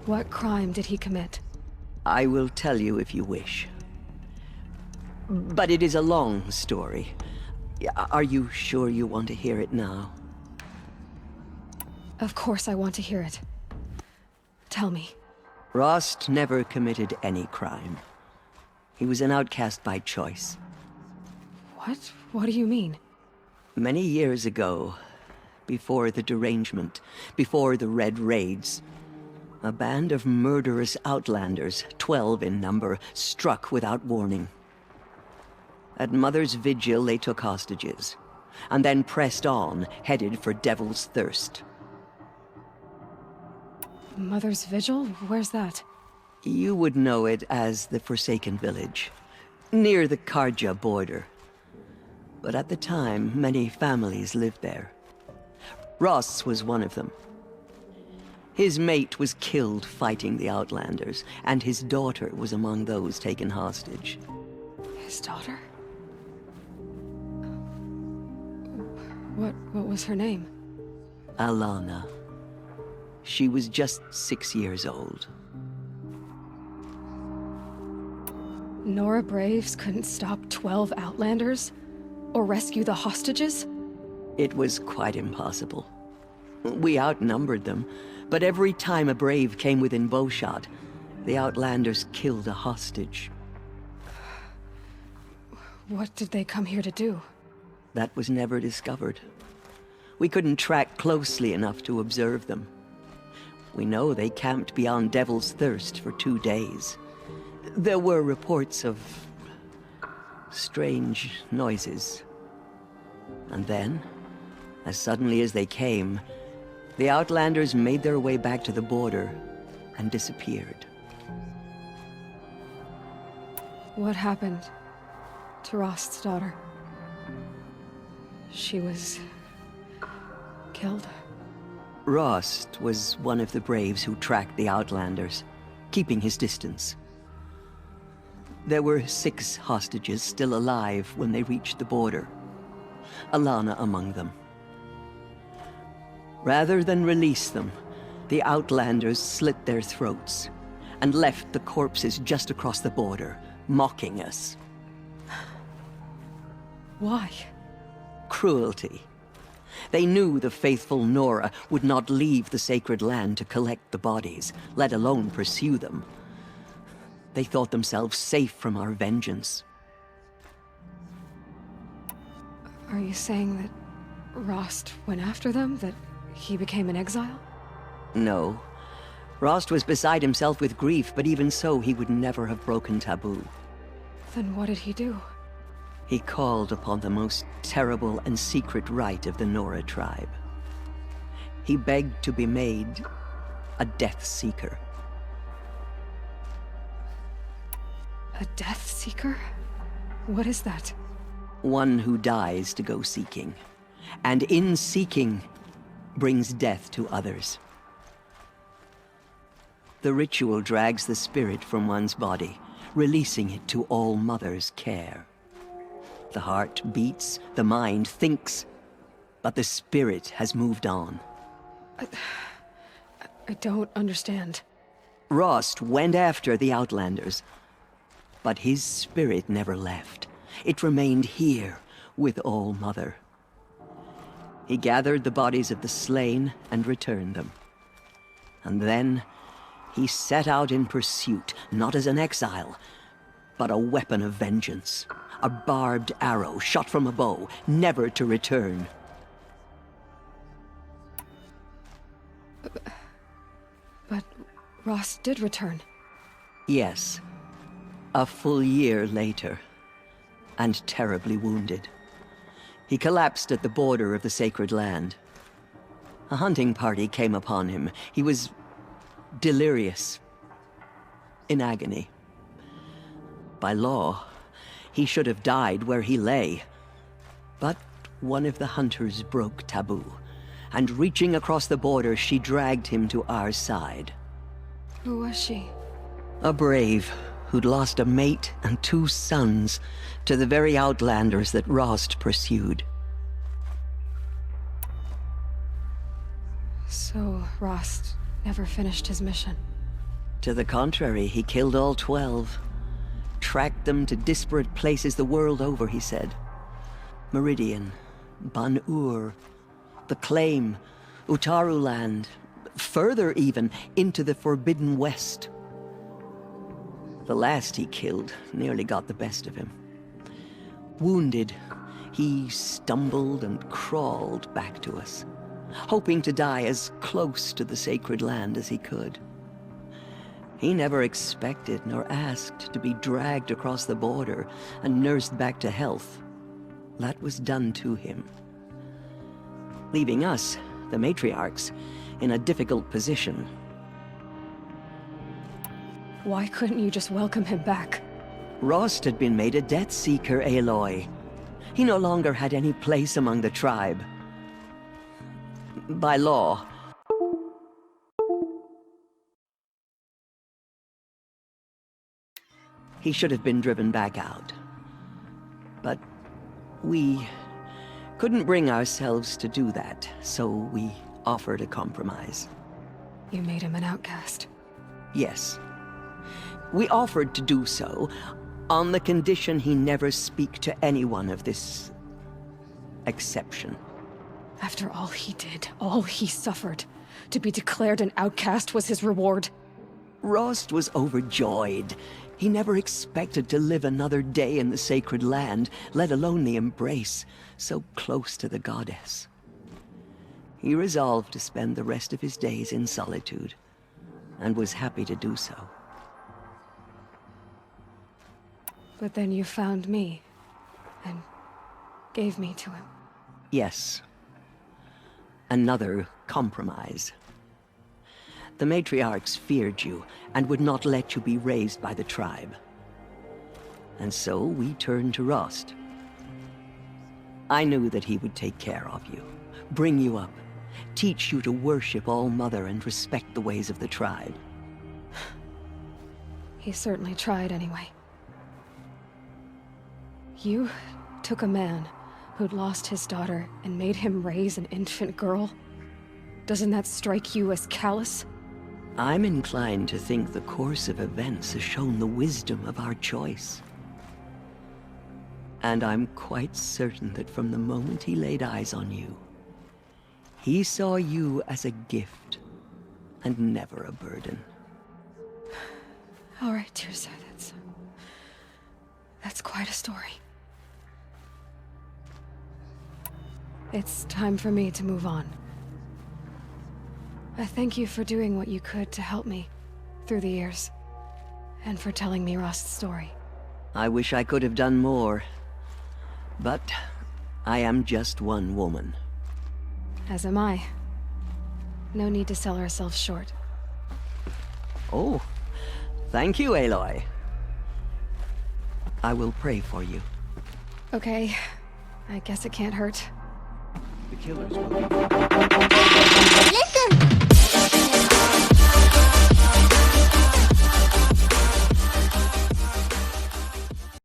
What crime did he commit? I will tell you if you wish. But it is a long story. Are you sure you want to hear it now? Of course I want to hear it. Tell me. Rost never committed any crime. He was an outcast by choice. What? What do you mean? Many years ago, before the derangement, before the Red Raids, a band of murderous outlanders, 12 in number, struck without warning. At Mother's Vigil, they took hostages, and then pressed on, headed for Devil's Thirst. Mother's Vigil? Where's that? You would know it as the Forsaken Village, near the Karja border. But at the time, many families lived there. Rost's was one of them. His mate was killed fighting the Outlanders, and his daughter was among those taken hostage. His daughter? What was her name? Alana. She was just 6 years old. Nora Braves couldn't stop 12 Outlanders? Or rescue the hostages? It was quite impossible. We outnumbered them, but every time a Brave came within bowshot, the Outlanders killed a hostage. What did they come here to do? That was never discovered. We couldn't track closely enough to observe them. We know they camped beyond Devil's Thirst for 2 days. There were reports of strange noises. And then, as suddenly as they came, the Outlanders made their way back to the border and disappeared. What happened to Rost's daughter? She was killed? Rost was one of the Braves who tracked the Outlanders, keeping his distance. There were 6 hostages still alive when they reached the border, Alana among them. Rather than release them, the Outlanders slit their throats and left the corpses just across the border, mocking us. Why? Cruelty. They knew the faithful Nora would not leave the sacred land to collect the bodies, let alone pursue them. They thought themselves safe from our vengeance. Are you saying that Rost went after them? That he became an exile? No. Rost was beside himself with grief, but even so, he would never have broken taboo. Then what did he do? He called upon the most terrible and secret rite of the Nora tribe. He begged to be made a Death Seeker. A Death Seeker? What is that? One who dies to go seeking, and in seeking, brings death to others. The ritual drags the spirit from one's body, releasing it to All Mother's care. The heart beats, the mind thinks, but the spirit has moved on. I don't understand. Rost went after the Outlanders, but his spirit never left. It remained here with All Mother. He gathered the bodies of the slain and returned them. And then he set out in pursuit, not as an exile, but a weapon of vengeance. A barbed arrow shot from a bow, never to return. But Rost did return. Yes. A full year later, and terribly wounded. He collapsed at the border of the sacred land. A hunting party came upon him. He was delirious, in agony. By law, he should have died where he lay. But one of the hunters broke taboo, and reaching across the border, she dragged him to our side. Who was she? A brave who'd lost a mate and 2 sons to the very Outlanders that Rost pursued. So Rost never finished his mission. To the contrary, he killed all 12. Tracked them to disparate places the world over, he said. Meridian, Ban-Ur, the Claim, Utaru Land, further even, into the Forbidden West. The last he killed nearly got the best of him. Wounded, he stumbled and crawled back to us, hoping to die as close to the sacred land as he could. He never expected nor asked to be dragged across the border and nursed back to health. That was done to him, leaving us, the matriarchs, in a difficult position. Why couldn't you just welcome him back? Rost had been made a Death Seeker, Aloy. He no longer had any place among the tribe. By law. He should have been driven back out. But we couldn't bring ourselves to do that, so we offered a compromise. You made him an outcast. Yes. We offered to do so on the condition he never speak to anyone of this exception. After all he did, all he suffered, to be declared an outcast was his reward. Rost was overjoyed. He never expected to live another day in the sacred land, let alone the embrace, so close to the goddess. He resolved to spend the rest of his days in solitude, and was happy to do so. But then you found me, and gave me to him. Yes. Another compromise. The matriarchs feared you, and would not let you be raised by the tribe. And so we turned to Rost. I knew that he would take care of you, bring you up, teach you to worship All-Mother and respect the ways of the tribe. He certainly tried anyway. You took a man who'd lost his daughter and made him raise an infant girl? Doesn't that strike you as callous? I'm inclined to think the course of events has shown the wisdom of our choice. And I'm quite certain that from the moment he laid eyes on you, he saw you as a gift, and never a burden. All right, Tirsa, that's quite a story. It's time for me to move on. I thank you for doing what you could to help me through the years, and for telling me Rost's story. I wish I could have done more, but I am just one woman. As am I. No need to sell ourselves short. Oh, thank you, Aloy. I will pray for you. Okay, I guess it can't hurt. The killers will... Listen!